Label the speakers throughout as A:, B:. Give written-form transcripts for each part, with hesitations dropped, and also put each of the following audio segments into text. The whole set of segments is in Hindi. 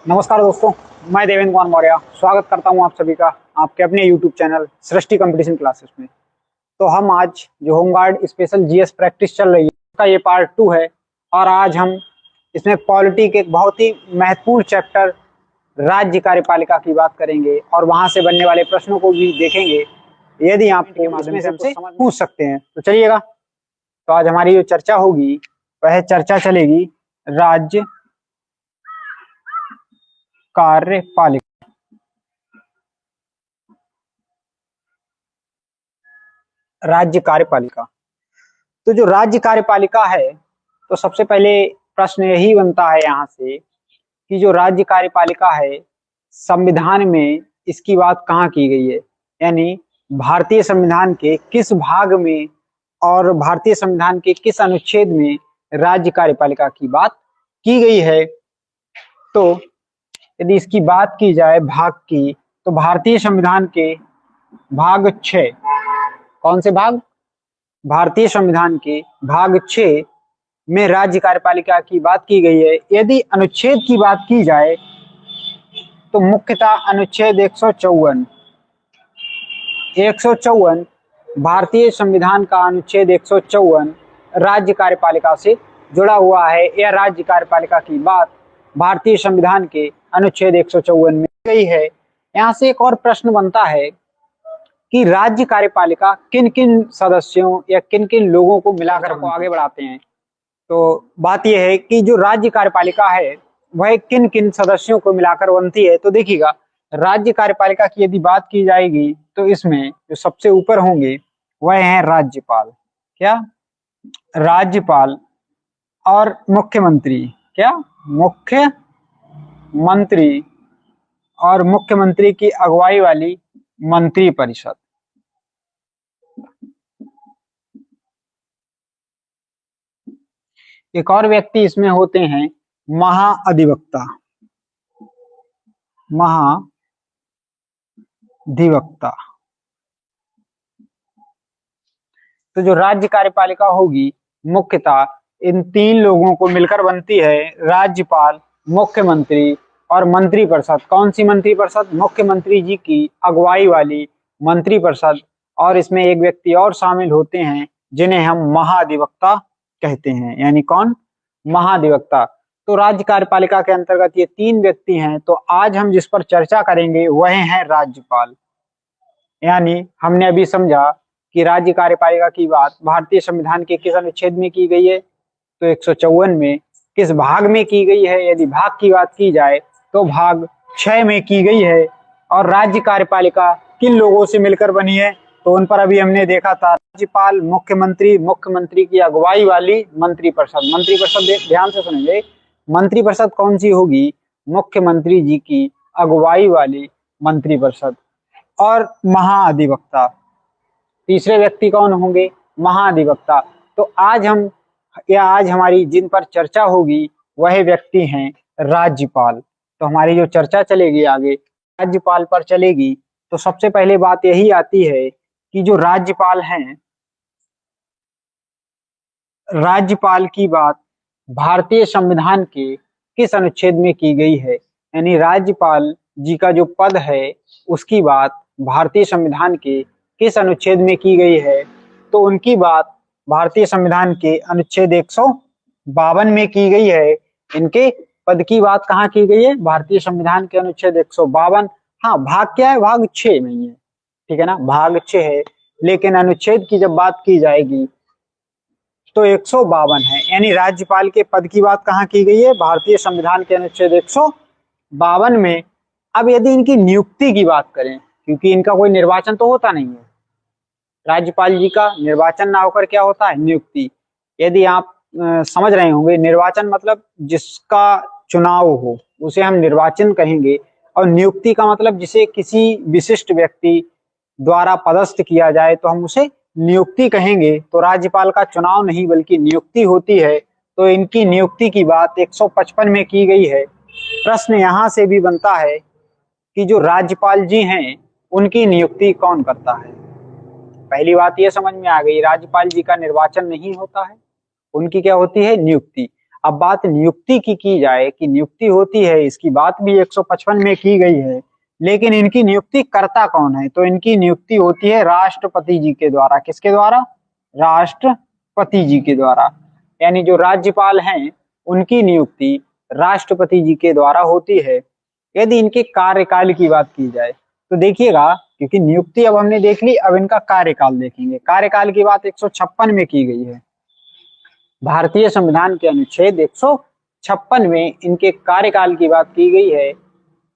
A: नमस्कार दोस्तों, मैं देवेंद्र कुमार मौर्य स्वागत करता हूं आप सभी का आपके अपने YouTube चैनल सृष्टि कंपटीशन क्लासेस में। तो हम आज जो होमगार्ड स्पेशल जीएस प्रैक्टिस चल रही है उसका ये पार्ट 2 है और आज हम इसमें पॉलिटी के एक बहुत ही महत्वपूर्ण चैप्टर राज्य कार्यपालिका की बात करेंगे और वहां से बनने वाले प्रश्नों को भी देखेंगे यदि आपको इसमें से हमसे पूछ सकते हैं। तो चलिएगा, तो आज हमारी जो चर्चा होगी वह चर्चा चलेगी राज्य कार्यपालिका। राज्य कार्यपालिका, तो जो राज्य कार्यपालिका है, तो सबसे पहले प्रश्न यही बनता है यहाँ से कि जो राज्य कार्यपालिका है संविधान में इसकी बात कहाँ की गई है, यानी भारतीय संविधान के किस भाग में और भारतीय संविधान के किस अनुच्छेद में राज्य कार्यपालिका की बात की गई है। तो यदि इसकी बात की जाए भाग की, तो भारतीय संविधान के भाग 6, कौन से भाग? भारतीय संविधान के भाग 6 में राज्य कार्यपालिका की बात की गई है। यदि अनुच्छेद की बात की जाए तो मुख्यतः अनुच्छेद 154 भारतीय संविधान का अनुच्छेद 154 राज्य कार्यपालिका से जुड़ा हुआ है। यह राज्य कार्यपालिका की बात भारतीय संविधान के अनुच्छेद 154 में गई है। यहाँ से एक और प्रश्न बनता है कि राज्य कार्यपालिका किन किन सदस्यों या किन किन लोगों को मिलाकर को आगे बढ़ाते हैं। तो बात यह है कि जो राज्य कार्यपालिका है वह किन किन सदस्यों को मिलाकर बनती है। तो देखिएगा, राज्य कार्यपालिका की यदि बात की जाएगी तो इसमें जो सबसे ऊपर होंगे वह हैं राज्यपाल। क्या? राज्यपाल और मुख्यमंत्री। क्या? मुख्यमंत्री और मुख्यमंत्री की अगुवाई वाली मंत्रिपरिषद। एक और व्यक्ति इसमें होते हैं महाअधिवक्ता। महाधिवक्ता। तो जो राज्य कार्यपालिका होगी मुख्यतः इन 3 लोगों को मिलकर बनती है, राज्यपाल, मुख्यमंत्री और मंत्रिपरिषद। कौन सी मंत्रिपरिषद? मुख्यमंत्री जी की अगुवाई वाली मंत्रिपरिषद। और इसमें एक व्यक्ति और शामिल होते हैं जिन्हें हम महाधिवक्ता कहते हैं। यानी कौन? महाधिवक्ता। तो राज्य कार्यपालिका के अंतर्गत ये 3 व्यक्ति हैं। तो आज हम जिस पर चर्चा करेंगे वह है राज्यपाल। यानी हमने अभी समझा कि राज्य कार्यपालिका की बात भारतीय संविधान के किस अनुच्छेद में की गई है, तो 154 में। किस भाग में की गई है? यदि भाग की बात की जाए तो भाग 6 में की गई है। और राज्य कार्यपालिका किन लोगों से मिलकर बनी है, तो उन पर अभी हमने देखा था राज्यपाल, मुख्यमंत्री, मुख्यमंत्री की अगुवाई वाली मंत्रिपरिषद। मंत्रिपरिषद ध्यान से सुनेंगे, मंत्रिपरिषद कौन सी होगी? मुख्यमंत्री जी की अगुवाई वाली मंत्रिपरिषद। और महाअधिवक्ता, तीसरे व्यक्ति कौन होंगे? महाअधिवक्ता। तो आज हमारी जिन पर चर्चा होगी वह व्यक्ति हैं राज्यपाल। तो हमारी जो चर्चा चलेगी आगे राज्यपाल पर चलेगी। तो सबसे पहले बात यही आती है कि जो राज्यपाल हैं, राज्यपाल की बात भारतीय संविधान के किस अनुच्छेद में की गई है। यानी राज्यपाल जी का जो पद है उसकी बात भारतीय संविधान के किस अनुच्छेद में की गई है। तो उनकी बात भारतीय संविधान के अनुच्छेद 152 में की गई है। इनके पद की बात कहाँ की गई है? भारतीय संविधान के अनुच्छेद 152। हाँ, भाग क्या है? भाग 6 में ही है, ठीक है ना, भाग 6 है। लेकिन अनुच्छेद की जब बात की जाएगी तो 152 है। यानी राज्यपाल के पद की बात कहाँ की गई है? भारतीय संविधान के अनुच्छेद 152 में। अब यदि इनकी नियुक्ति की बात करें, क्योंकि इनका कोई निर्वाचन तो होता नहीं है, राज्यपाल जी का निर्वाचन ना होकर क्या होता है? नियुक्ति। यदि आप समझ रहे होंगे, निर्वाचन मतलब जिसका चुनाव हो उसे हम निर्वाचन कहेंगे, और नियुक्ति का मतलब जिसे किसी विशिष्ट व्यक्ति द्वारा पदस्थ किया जाए तो हम उसे नियुक्ति कहेंगे। तो राज्यपाल का चुनाव नहीं बल्कि नियुक्ति होती है। तो इनकी नियुक्ति की बात 155 में की गई है। प्रश्न यहाँ से भी बनता है कि जो राज्यपाल जी हैं उनकी नियुक्ति कौन करता है। पहली बात ये समझ में आ गई, राज्यपाल जी का निर्वाचन नहीं होता है, उनकी क्या होती है? नियुक्ति। अब बात नियुक्ति की जाए कि नियुक्ति होती है, इसकी बात भी 155 में की गई है, लेकिन इनकी नियुक्ति करता कौन है? तो इनकी नियुक्ति होती है राष्ट्रपति जी के द्वारा। किसके द्वारा? राष्ट्रपति जी के द्वारा। यानी जो राज्यपाल हैं उनकी नियुक्ति राष्ट्रपति जी के द्वारा होती है। यदि इनके कार्यकाल की बात की जाए तो देखिएगा, क्योंकि नियुक्ति अब हमने देख ली, अब इनका कार्यकाल देखेंगे। कार्यकाल की बात 156 में की गई है। भारतीय संविधान के अनुच्छेद 156 में इनके कार्यकाल की बात की गई है।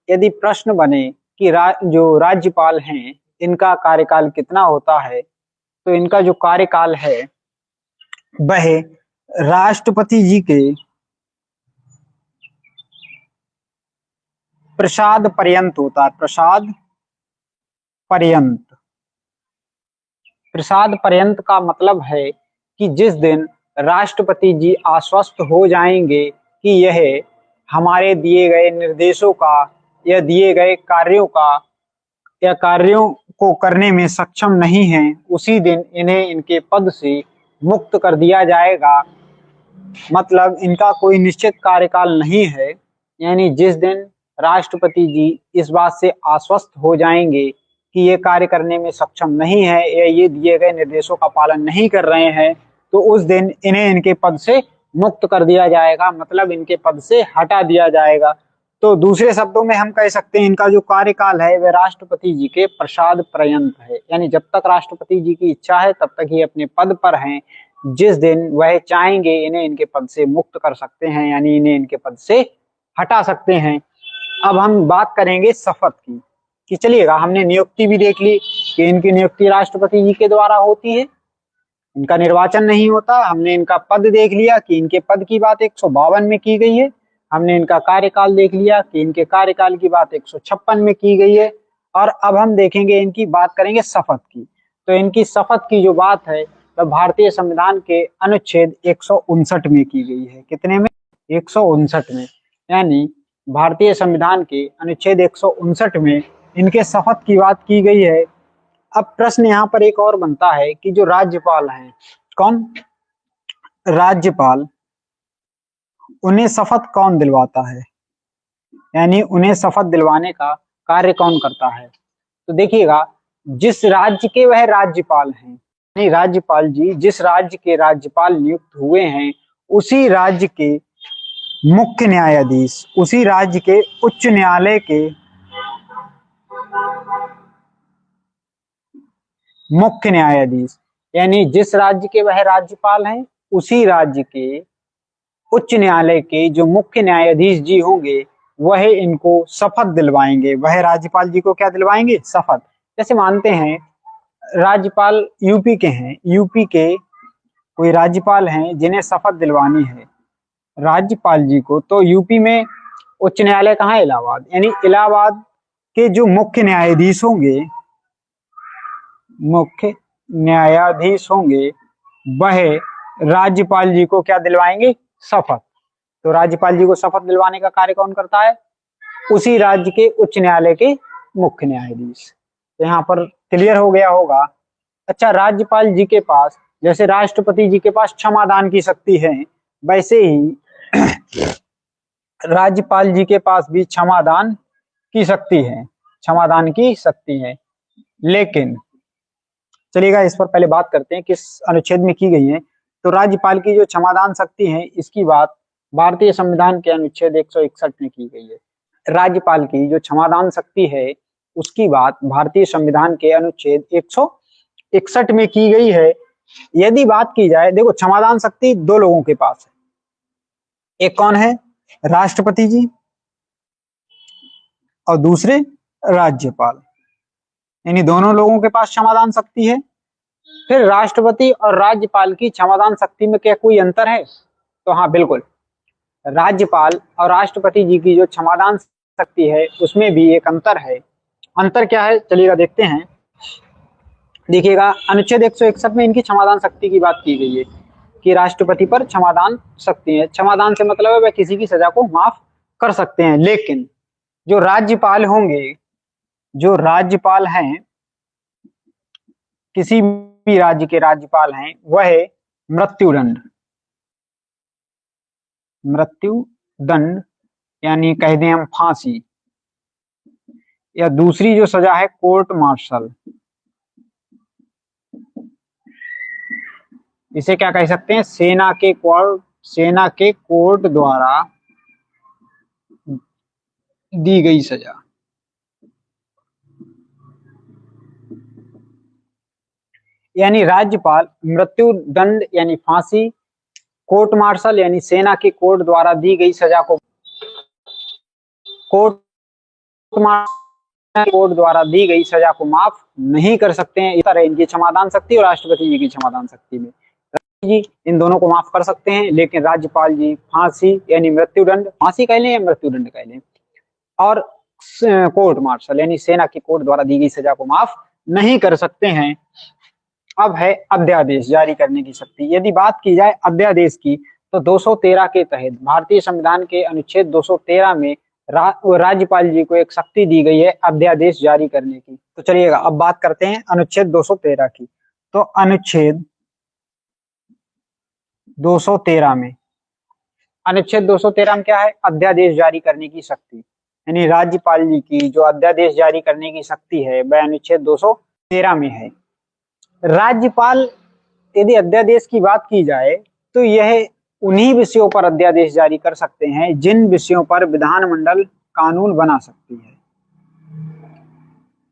A: यदि प्रश्न बने कि जो राज्यपाल हैं इनका कार्यकाल कितना होता है, तो इनका जो कार्यकाल है वह राष्ट्रपति जी के प्रसाद पर्यंत होता है। प्रसाद पर्यंत का मतलब है कि जिस दिन राष्ट्रपति जी आश्वस्त हो जाएंगे कि यह हमारे दिए गए निर्देशों का या दिए गए कार्यों को करने में सक्षम नहीं है, उसी दिन इन्हें इनके पद से मुक्त कर दिया जाएगा। मतलब इनका कोई निश्चित कार्यकाल नहीं है। यानी जिस दिन राष्ट्रपति जी इस बात से आश्वस्त हो जाएंगे कि ये कार्य करने में सक्षम नहीं है या ये दिए गए निर्देशों का पालन नहीं कर रहे हैं, तो उस दिन इन्हें इनके पद से मुक्त कर दिया जाएगा, मतलब इनके पद से हटा दिया जाएगा। तो दूसरे शब्दों में हम कह सकते हैं इनका जो कार्यकाल है वह राष्ट्रपति जी के प्रसाद पर्यंत है। यानी जब तक राष्ट्रपति जी की इच्छा है तब तक ये अपने पद पर हैं। जिस दिन वह चाहेंगे इन्हें इनके पद से मुक्त कर सकते हैं, यानी इन्हें इनके पद से हटा सकते हैं। अब हम बात करेंगे शपथ की, कि चलिएगा हमने नियुक्ति भी देख ली कि इनकी नियुक्ति राष्ट्रपति जी के द्वारा होती है, इनका निर्वाचन नहीं होता। हमने इनका पद देख लिया कि इनके पद की बात 152 में की गई है। हमने इनका कार्यकाल देख लिया कि इनके कार्यकाल की बात 156 में की गई है। और अब हम देखेंगे इनकी बात करेंगे शपथ की। तो इनकी शपथ की जो बात है वह भारतीय संविधान के अनुच्छेद 159 में की गई है। कितने में? 159 में। यानी भारतीय संविधान के अनुच्छेद 159 में इनके शपथ की बात की गई है। अब प्रश्न यहाँ पर एक और बनता है कि जो राज्यपाल हैं, कौन? राज्यपाल, उन्हें शपथ कौन दिलवाता है? यानी उन्हें शपथ दिलवाने का कार्य कौन करता है? तो देखिएगा, जिस राज्य के वह राज्यपाल हैं, यानी राज्यपाल जी जिस राज्य के राज्यपाल नियुक्त हुए हैं, उसी राज्य के मुख्य न्यायाधीश, उसी राज्य के उच्च न्यायालय के मुख्य न्यायाधीश, यानी जिस राज्य के वह राज्यपाल हैं उसी राज्य के उच्च न्यायालय के जो मुख्य न्यायाधीश जी होंगे वह इनको शपथ दिलवाएंगे। वह राज्यपाल जी को क्या दिलवाएंगे? शपथ। जैसे मानते हैं राज्यपाल यूपी के हैं, यूपी के कोई राज्यपाल हैं जिन्हें शपथ दिलवानी है राज्यपाल जी को, तो यूपी में उच्च न्यायालय कहाँ है? इलाहाबाद। यानी इलाहाबाद के जो मुख्य न्यायाधीश होंगे, वह राज्यपाल जी को क्या दिलवाएंगे? शपथ। तो राज्यपाल जी को शपथ दिलवाने का कार्य कौन करता है? उसी राज्य के उच्च न्यायालय के मुख्य न्यायाधीश। तो यहाँ पर क्लियर हो गया होगा। अच्छा, राज्यपाल जी के पास, जैसे राष्ट्रपति जी के पास क्षमादान की शक्ति है, वैसे ही राज्यपाल जी के पास भी क्षमादान की शक्ति है। लेकिन चलिएगा इस पर पहले बात करते हैं किस अनुच्छेद में की गई है। तो राज्यपाल की जो क्षमादान शक्ति है इसकी बात भारतीय संविधान के अनुच्छेद 161 में की गई है। राज्यपाल की जो क्षमादान शक्ति है उसकी बात भारतीय संविधान के अनुच्छेद 161 में की गई है। यदि बात की जाए, देखो क्षमादान शक्ति दो लोगों के पास है, एक कौन है? राष्ट्रपति जी, और दूसरे राज्यपाल। यानी दोनों लोगों के पास क्षमादान शक्ति है। फिर राष्ट्रपति और राज्यपाल की क्षमादान शक्ति में क्या कोई अंतर है? तो हाँ, बिल्कुल। राज्यपाल और राष्ट्रपति जी की जो क्षमादान शक्ति है उसमें भी एक अंतर है। अंतर क्या है? चलिएगा देखते हैं। देखिएगा, अनुच्छेद 161 में इनकी क्षमादान शक्ति की बात की गई है कि राष्ट्रपति पर क्षमादान शक्ति है। क्षमादान से मतलब है वह किसी की सजा को माफ कर सकते हैं। लेकिन जो राज्यपाल होंगे, जो राज्यपाल हैं, किसी भी राज्य के राज्यपाल हैं, वह मृत्युदंड मृत्यु दंड यानी कह दें हम फांसी, या दूसरी जो सजा है कोर्ट मार्शल, इसे क्या कह सकते हैं, सेना के कोर्ट द्वारा दी गई सजा। यानी राज्यपाल मृत्यु दंड यानी फांसी, कोर्ट मार्शल यानी सेना के कोर्ट द्वारा दी गई सजा को कोर्ट कोर्ट द्वारा दी गई सजा को माफ नहीं कर सकते हैं। इस तरह इनकी क्षमादान शक्ति और राष्ट्रपति जी की क्षमादान शक्ति में जी इन दोनों को माफ कर सकते हैं, लेकिन राज्यपाल जी फांसी यानी मृत्युदंड, फांसी कह लें या मृत्युदंड कह लें, और कोर्ट मार्शल यानी सेना की कोर्ट द्वारा दी गई सजा को माफ नहीं कर सकते हैं। अब है अध्यादेश जारी करने की शक्ति। यदि बात की जाए अध्यादेश की तो 213 के तहत भारतीय संविधान के अनुच्छेद 213 में राज्यपाल जी को एक शक्ति दी गई है अध्यादेश जारी करने की। तो चलिएगा अब बात करते हैं अनुच्छेद 213 की। तो अनुच्छेद 213 में क्या है, अध्यादेश जारी करने की शक्ति, यानी राज्यपाल जी की जो अध्यादेश जारी करने की शक्ति है वह अनुच्छेद 213 में है। राज्यपाल यदि अध्यादेश की बात की जाए तो यह उन्हीं विषयों पर अध्यादेश जारी कर सकते हैं जिन विषयों पर विधानमंडल कानून बना सकती है।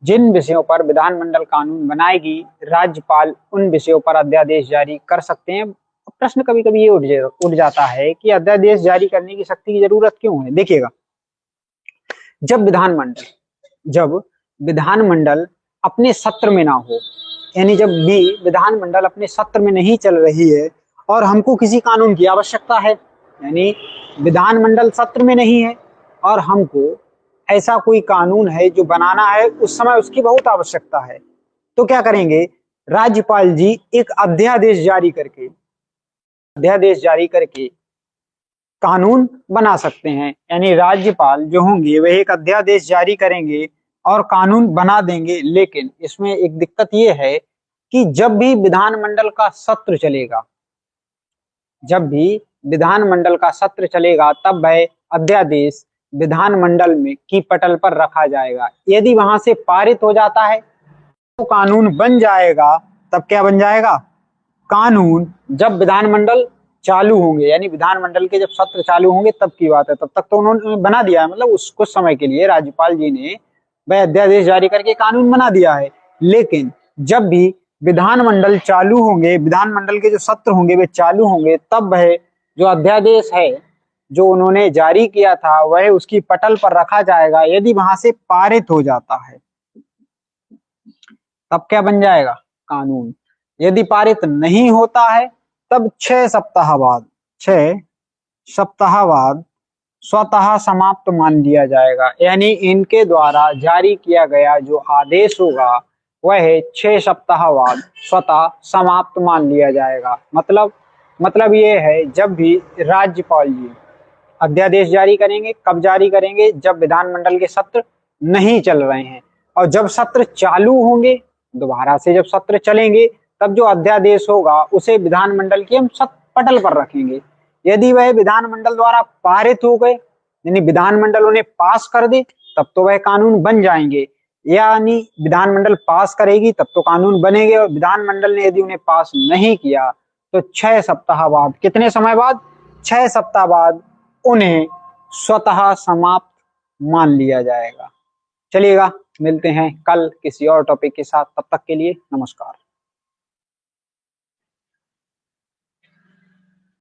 A: जिन विषयों पर विधानमंडल कानून बनाएगी राज्यपाल उन विषयों पर अध्यादेश जारी कर सकते हैं। प्रश्न कभी कभी ये उठ जाता है कि अध्यादेश जारी करने की शक्ति की जरूरत क्यों है। देखिएगा, जब विधानमंडल अपने सत्र में ना हो, यानी जब भी विधानमंडल अपने सत्र में नहीं चल रही है और हमको किसी कानून की आवश्यकता है, यानी विधानमंडल सत्र में नहीं है और हमको ऐसा कोई कानून है जो बनाना है, उस समय उसकी बहुत आवश्यकता है, तो क्या करेंगे, राज्यपाल जी एक अध्यादेश जारी करके कानून बना सकते हैं। यानी राज्यपाल जो होंगे वह एक अध्यादेश जारी करेंगे और कानून बना देंगे। लेकिन इसमें एक दिक्कत ये है कि जब भी विधानमंडल का सत्र चलेगा तब वह अध्यादेश विधानमंडल में की पटल पर रखा जाएगा। यदि वहां से पारित हो जाता है तो कानून बन जाएगा। तब क्या बन जाएगा, कानून जब विधानमंडल चालू होंगे, यानी विधानमंडल के जब सत्र चालू होंगे तब की बात है। तब तक तो उन्होंने बना दिया है, मतलब उस कुछ समय के लिए राज्यपाल जी ने वह अध्यादेश जारी करके कानून बना दिया है। लेकिन जब भी विधानमंडल चालू होंगे, विधानमंडल के जो सत्र होंगे वे चालू होंगे, तब वह जो अध्यादेश है जो उन्होंने जारी किया था वह उसकी पटल पर रखा जाएगा। यदि वहां से पारित हो जाता है तब क्या बन जाएगा, कानून। यदि पारित नहीं होता है तब 6 सप्ताह बाद स्वतः समाप्त मान लिया जाएगा। यानी इनके द्वारा जारी किया गया जो आदेश होगा वह 6 सप्ताह बाद स्वतः समाप्त मान लिया जाएगा। मतलब ये है, जब भी राज्यपाल जी अध्यादेश जारी करेंगे, कब जारी करेंगे, जब विधानमंडल के सत्र नहीं चल रहे हैं, और जब सत्र चालू होंगे, दोबारा से जब सत्र चलेंगे, तब जो अध्यादेश होगा उसे विधानमंडल की हम पटल पर रखेंगे। यदि वह विधानमंडल द्वारा पारित हो गए, यानी विधानमंडल उन्हें पास कर दे, तब तो वह कानून बन जाएंगे। यानी विधानमंडल पास करेगी तब तो कानून बनेंगे, और विधानमंडल ने यदि उन्हें पास नहीं किया तो 6 सप्ताह बाद, कितने समय बाद, 6 सप्ताह बाद उन्हें स्वतः समाप्त मान लिया जाएगा। चलिएगा, मिलते हैं कल किसी और टॉपिक के साथ। तब तक के लिए नमस्कार।